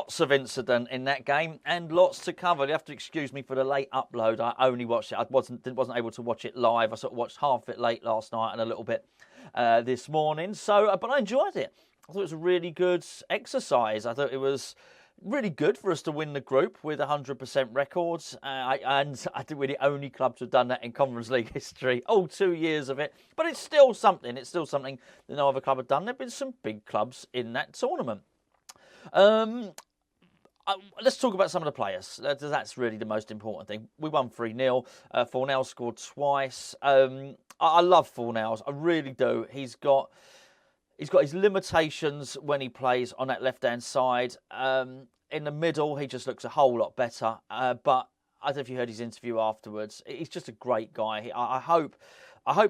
lots of incident in that game and lots to cover. You have to excuse me for the late upload. I only watched it. I wasn't able to watch it live. I sort of watched half of it late last night and a little bit this morning. So, but I enjoyed it. I thought it was a really good exercise. I thought it was really good for us to win the group with 100% records. And I think we're the only club to have done that in Conference League history. All 2 years of it. But it's still something. It's still something that no other club have done. There have been some big clubs in that tournament. Let's talk about some of the players. That's really the most important thing. We won 3-0. Fornals scored twice. I love Fornals. I really do. He's got his limitations when he plays on that left-hand side. In the middle, he just looks a whole lot better. But I don't know if you heard his interview afterwards. He's just a great guy. I hope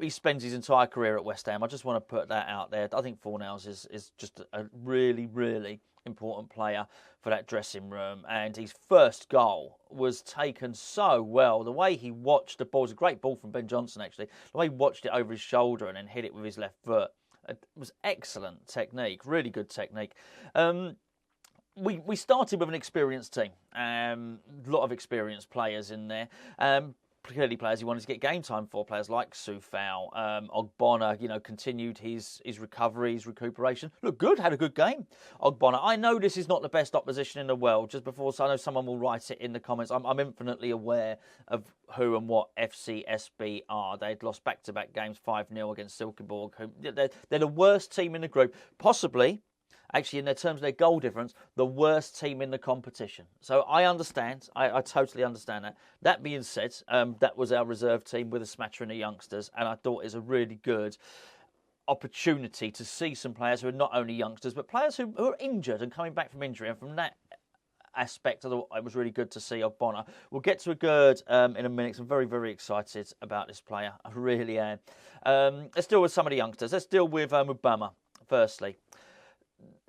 he spends his entire career at West Ham. I just want to put that out there. I think Fornals is just a really, really important player for that dressing room. And his first goal was taken so well. The way he watched the ball, it was a great ball from Ben Johnson, actually. The way he watched it over his shoulder and then hit it with his left foot. It was excellent technique, really good technique. We started with an experienced team, a lot of experienced players in there. Clearly players he wanted to get game time for, players like Soufal, Ogbonna, continued his recovery, his recuperation. Looked good, had a good game, Ogbonna. I know this is not the best opposition in the world, just before, so I know someone will write it in the comments. I'm infinitely aware of who and what FCSB are. They'd lost back-to-back games 5-0 against Silkeborg. They're the worst team in the group, possibly. Actually, in terms of their goal difference, the worst team in the competition. So I understand. I totally understand that. That being said, that was our reserve team with a smattering of youngsters. And I thought it was a really good opportunity to see some players who are not only youngsters, but players who are injured and coming back from injury. And from that aspect, I thought it was really good to see Ogbonna. We'll get to Aguerd in a minute. I'm very, very excited about this player. I really am. Let's deal with some of the youngsters. Let's deal with Mubama, firstly.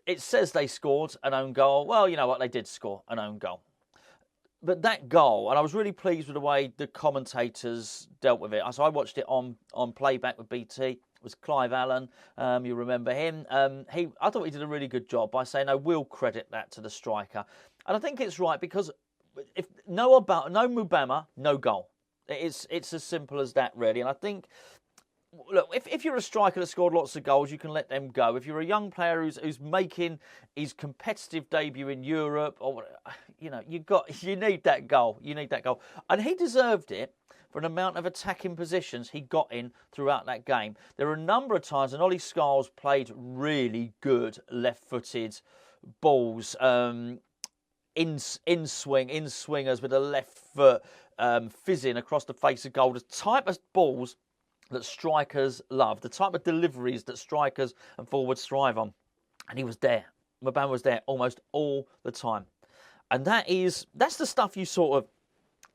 It says they scored an own goal. Well, you know what? They did score an own goal. But that goal, and I was really pleased with the way the commentators dealt with it. So I watched it on playback with BT. It was Clive Allen. You remember him. I thought he did a really good job by saying, I will credit that to the striker. And I think it's right because if no Mubama, no goal. It's as simple as that, really. And I think, look, if you're a striker that scored lots of goals, you can let them go. If you're a young player who's making his competitive debut in Europe, or you need that goal. You need that goal, and he deserved it for an amount of attacking positions he got in throughout that game. There were a number of times, and Ollie Scarles played really good left-footed balls, in swingers with a left foot, fizzing across the face of goal. The type of balls that strikers love, the type of deliveries that strikers and forwards thrive on. And he was there. Mubama was there almost all the time. And that's the stuff you sort of,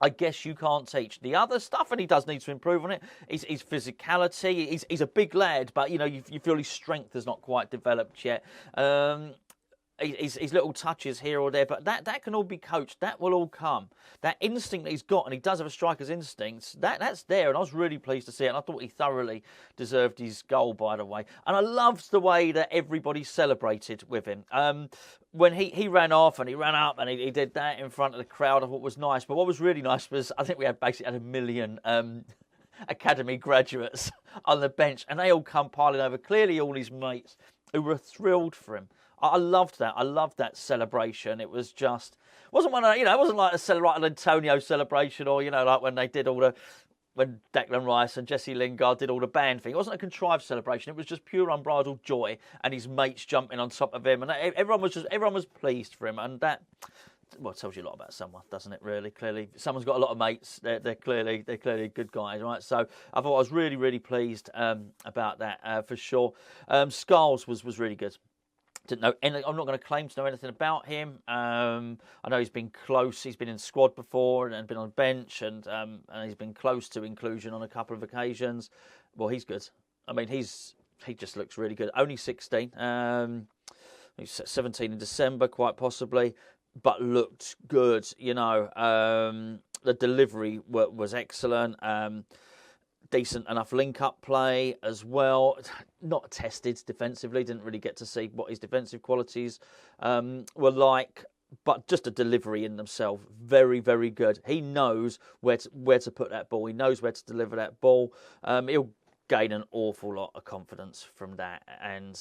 I guess, you can't teach. The other stuff, and he does need to improve on it, is his physicality. He's a big lad, but you feel his strength has not quite developed yet. His little touches here or there, but that can all be coached. That will all come. That instinct that he's got, and he does have a striker's instincts, that's there, and I was really pleased to see it, and I thought he thoroughly deserved his goal, by the way. And I loved the way that everybody celebrated with him. When he ran off, and he ran up, and he did that in front of the crowd, I thought was nice. But what was really nice was, I think we had basically had 1 million academy graduates on the bench, and they all come piling over, clearly all his mates, who were thrilled for him. I loved that. I loved that celebration. It was just, wasn't one of, it wasn't like an Antonio celebration, or like when they did when Declan Rice and Jesse Lingard did all the band thing. It wasn't a contrived celebration. It was just pure unbridled joy, and his mates jumping on top of him, and everyone was pleased for him, and that, well, it tells you a lot about someone, doesn't it? Really, clearly, someone's got a lot of mates. They're clearly good guys, right? So I thought I was really, really pleased about that for sure. Scarles was really good. Didn't know. I'm not going to claim to know anything about him. I know he's been close. He's been in squad before and been on bench, and he's been close to inclusion on a couple of occasions. Well, he's good. I mean, he just looks really good. Only 16. He's 17 in December, quite possibly, but looked good. The delivery was excellent. Decent enough link-up play as well. Not tested defensively. Didn't really get to see what his defensive qualities were like. but just a delivery in themselves, very, very good. He knows where to put that ball. He knows where to deliver that ball. He'll gain an awful lot of confidence from that. And,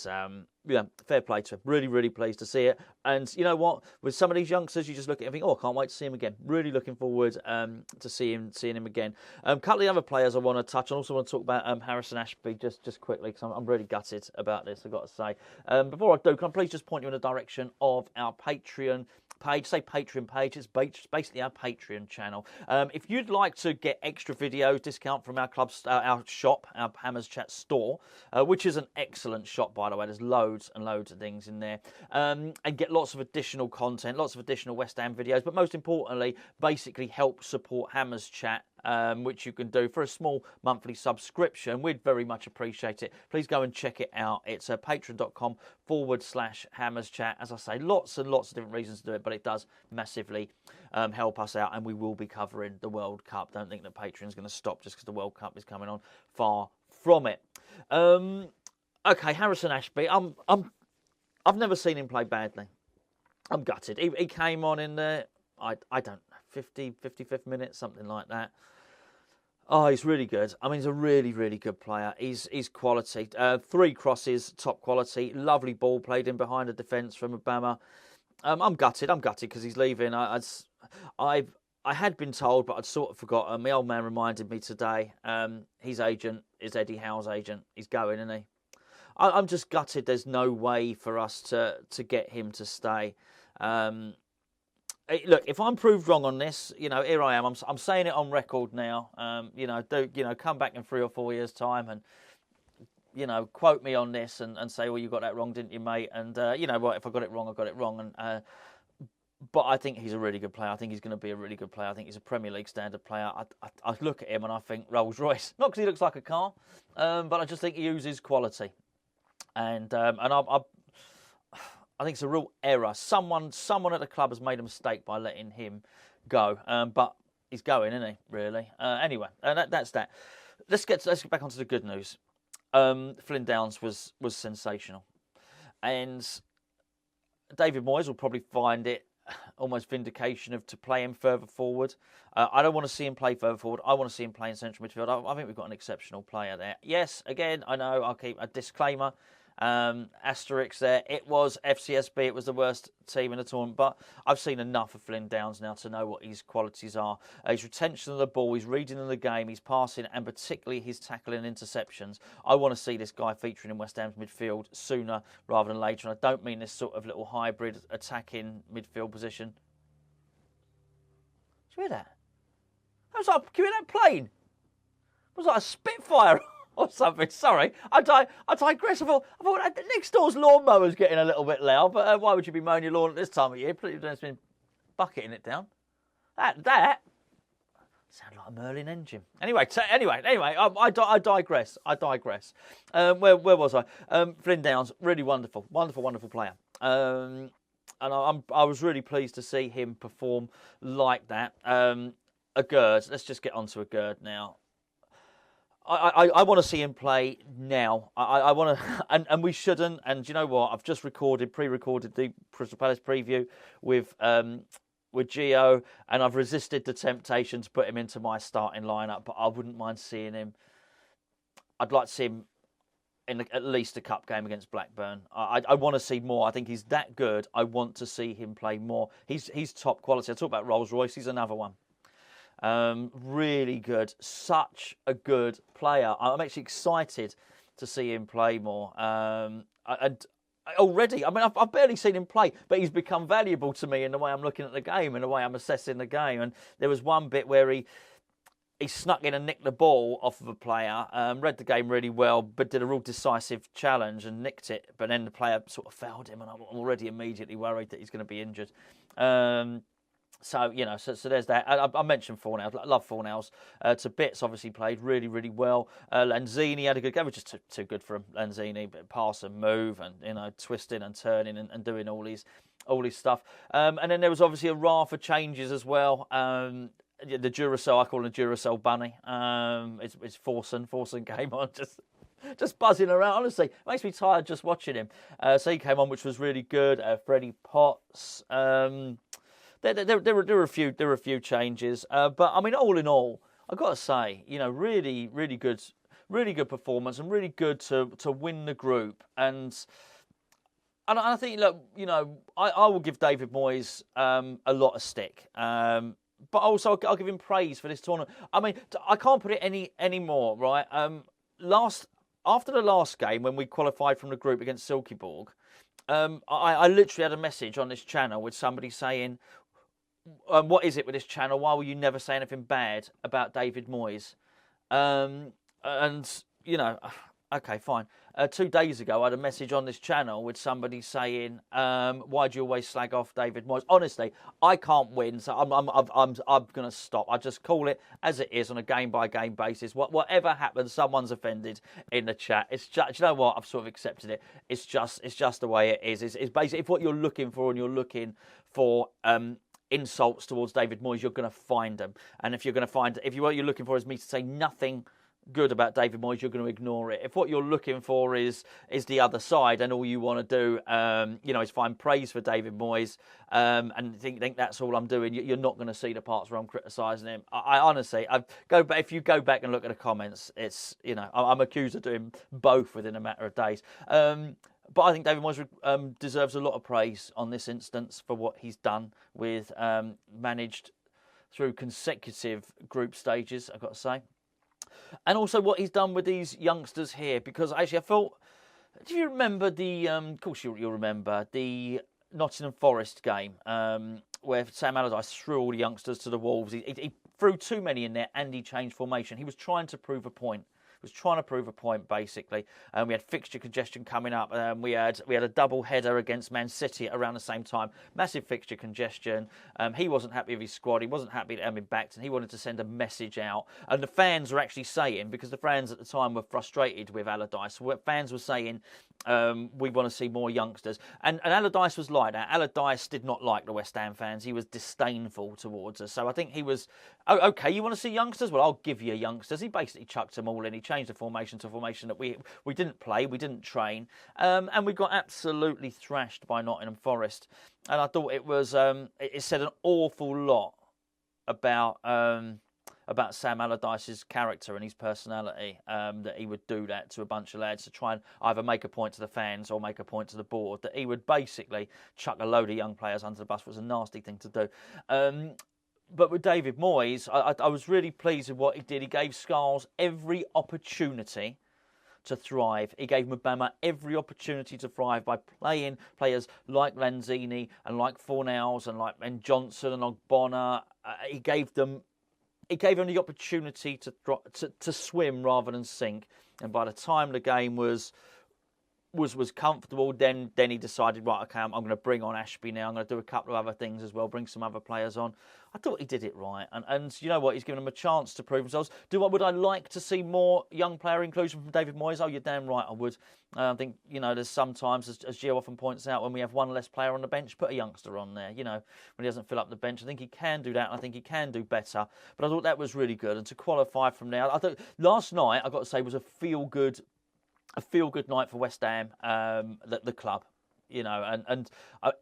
fair play to him. Really, really pleased to see it. And you know what? With some of these youngsters, you just look at him and think, oh, I can't wait to see him again. Really looking forward to seeing him again. A couple of the other players I want to touch on. I also want to talk about Harrison Ashby just quickly, because I'm really gutted about this, I've got to say. Before I do, can I please just point you in the direction of our Patreon page, say Patreon page, it's basically our Patreon channel. If you'd like to get extra videos, discount from our club's, our shop, our Hammers Chat store, which is an excellent shop, by the way. There's loads and loads of things in there, and get lots of additional content, lots of additional West Ham videos, but most importantly, basically help support Hammers Chat, which you can do for a small monthly subscription. We'd very much appreciate it. Please go and check it out. It's patreon.com/Hammers Chat. As I say, lots and lots of different reasons to do it, but it does massively help us out, and we will be covering the World Cup. Don't think that Patreon's going to stop just because the World Cup is coming on. Far from it. Okay, Harrison Ashby. I've never seen him play badly. I'm gutted. He came on in the, I don't know, 55th minute, something like that. Oh, he's really good. I mean, he's a really, really good player. He's quality. 3 crosses, top quality. Lovely ball played in behind the defence from Mubama. I'm gutted because he's leaving. I had been told, but I'd sort of forgotten. My old man reminded me today. His agent is Eddie Howe's agent. He's going, isn't he? I'm just gutted. There's no way for us to get him to stay. Look, if I'm proved wrong on this, here I am. I'm saying it on record now. Come back in 3 or 4 years' time and quote me on this and say, well, you got that wrong, didn't you, mate? And you know what? If I got it wrong, I got it wrong. And but I think he's a really good player. I think he's going to be a really good player. I think he's a Premier League standard player. I look at him and I think Rolls Royce, not because he looks like a car, but I just think he uses quality. And I think it's a real error. Someone at the club has made a mistake by letting him go. But he's going, isn't he? Really. Anyway, that's that. Let's get back onto the good news. Flynn Downs was sensational, and David Moyes will probably find it almost vindication to play him further forward. I don't want to see him play further forward. I want to see him play in central midfield. I think we've got an exceptional player there. Yes, again, I know I'll keep a disclaimer. Asterisk there. It was FCSB. It was the worst team in the tournament, but I've seen enough of Flynn Downs now to know what his qualities are. His retention of the ball, his reading of the game, his passing, and particularly his tackling and interceptions. I want to see this guy featuring in West Ham's midfield sooner rather than later. And I don't mean this sort of little hybrid attacking midfield position. Did you hear that? That was like, can you hear that plane? It was like a Spitfire. Or something. Sorry, I digress. I thought next door's lawnmower's getting a little bit loud, but why would you be mowing your lawn at this time of year? It's been bucketing it down. That sounded like a Merlin engine. Anyway, I digress. Where was I? Flynn Downs, really wonderful player. And I was really pleased to see him perform like that. Aguerd, let's just get on to Aguerd now. I want to see him play now. I want to, and we shouldn't. And you know what? I've just pre-recorded the Crystal Palace preview with Gio, and I've resisted the temptation to put him into my starting lineup. But I wouldn't mind seeing him. I'd like to see him in at least a cup game against Blackburn. I want to see more. I think he's that good. I want to see him play more. He's top quality. I talk about Rolls Royce. He's another one. Really good. Such a good player. I'm actually excited to see him play more. And already, I mean, I've barely seen him play, but he's become valuable to me in the way I'm looking at the game and the way I'm assessing the game. And there was one bit where he snuck in and nicked the ball off of a player, read the game really well, but did a real decisive challenge and nicked it. But then the player sort of fouled him, and I'm already immediately worried that he's going to be injured. So there's that. I mentioned Fornals. I love Fornals to bits. Obviously played really, really well. Lanzini had a good game. It was just too good for him. Lanzini, but pass and move, and twisting and turning and doing all his stuff. And then there was obviously a raft of changes as well. The Duracell, I call him the Duracell bunny. It's Forsen. Forsen came on just just buzzing around. Honestly, it makes me tired just watching him. So he came on, which was really good. Freddie Potts. There were a few changes, but I mean, all in all, I've got to say, really, really good performance, and really good to win the group. And I think, look, I will give David Moyes a lot of stick. But also, I'll give him praise for this tournament. I mean, I can't put it any more, right? After the last game, when we qualified from the group against Silkeborg, I literally had a message on this channel with somebody saying, what is it with this channel? Why will you never say anything bad about David Moyes? Okay, fine. 2 days ago, I had a message on this channel with somebody saying, "Why do you always slag off David Moyes?" Honestly, I can't win, so I'm going to stop. I just call it as it is on a game by game basis. Whatever happens, someone's offended in the chat. It's just, you know what? I've sort of accepted it. It's just the way it is. It's basically, if what you're looking for, and you're looking for insults towards David Moyes, you're going to find them. And if what you're looking for is me to say nothing good about David Moyes, you're going to ignore it. If what you're looking for is the other side, and all you want to do, is find praise for David Moyes, and think that's all I'm doing, you're not going to see the parts where I'm criticising him. I honestly, if you go back and look at the comments, it's, I'm accused of doing both within a matter of days. But I think David Moyes deserves a lot of praise on this instance for what he's done with managed through consecutive group stages, I've got to say. And also what he's done with these youngsters here, because actually I thought, do you remember of course you'll remember, the Nottingham Forest game where Sam Allardyce threw all the youngsters to the Wolves. He threw too many in there and he changed formation. He was trying to prove a point. Basically. We had fixture congestion coming up. We had a double header against Man City around the same time. Massive fixture congestion. He wasn't happy with his squad. He wasn't happy to have him backed, and he wanted to send a message out. And the fans were actually saying, because the fans at the time were frustrated with Allardyce, fans were saying, we want to see more youngsters. And Allardyce was like that. Allardyce did not like the West Ham fans. He was disdainful towards us. So I think he was, okay, you want to see youngsters? Well, I'll give you youngsters. He basically chucked them all in. He changed the formation to a formation that we didn't play, we didn't train, and we got absolutely thrashed by Nottingham Forest. And I thought it was it said an awful lot about Sam Allardyce's character and his personality, that he would do that to a bunch of lads to try and either make a point to the fans or make a point to the board, that he would basically chuck a load of young players under the bus. Was a nasty thing to do. But with David Moyes, I was really pleased with what he did. He gave Scarles every opportunity to thrive. He gave Mubama every opportunity to thrive by playing players like Lanzini and like Fornals and Johnson and Ogbonna. He gave them the opportunity to swim rather than sink. And by the time the game was comfortable, then he decided, right, okay, I'm going to bring on Ashby now. I'm going to do a couple of other things as well, bring some other players on. I thought he did it right. And you know what? He's given them a chance to prove themselves. Would I like to see more young player inclusion from David Moyes? Oh, you're damn right I would. I think, there's sometimes, as Gio often points out, when we have one less player on the bench, put a youngster on there, when he doesn't fill up the bench. I think he can do that, and I think he can do better. But I thought that was really good. And to qualify from there, I thought last night, I've got to say, was a feel-good night for West Ham, the club, and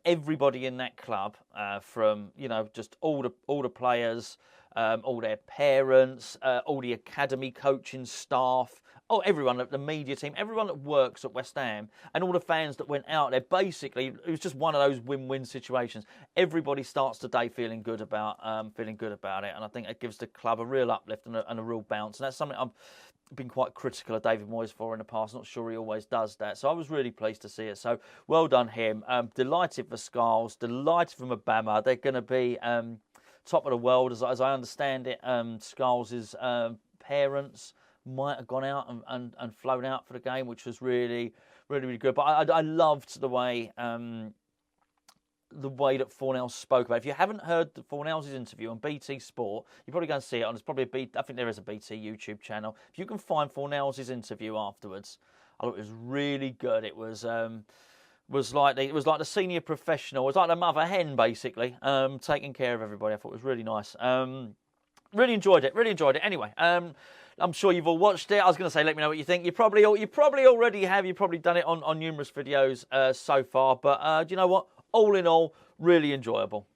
everybody in that club, from just all the players, all their parents, all the academy coaching staff, everyone at the media team, everyone that works at West Ham, and all the fans that went out there. Basically, it was just one of those win-win situations. Everybody starts the day feeling good about it, and I think it gives the club a real uplift and a real bounce. And that's something I've been quite critical of David Moyes for in the past. Not sure he always does that. So I was really pleased to see it. So well done him. Delighted for Scarles. Delighted for Mubama. They're going to be top of the world, as I understand it. Scarles' parents might have gone out and flown out for the game, which was really, really, really good. But I loved the way that Fornals spoke about it. If you haven't heard Fornals' interview on BT Sport, you're probably going to see it on. It's probably I think there is a BT YouTube channel. If you can find Fornals' interview afterwards, I thought it was really good. It was like the senior professional. It was like the mother hen, basically, taking care of everybody. I thought it was really nice. Really enjoyed it. Anyway, I'm sure you've all watched it. I was going to say, let me know what you think. You probably already have. You've probably done it on numerous videos so far. But do you know what? All in all, really enjoyable.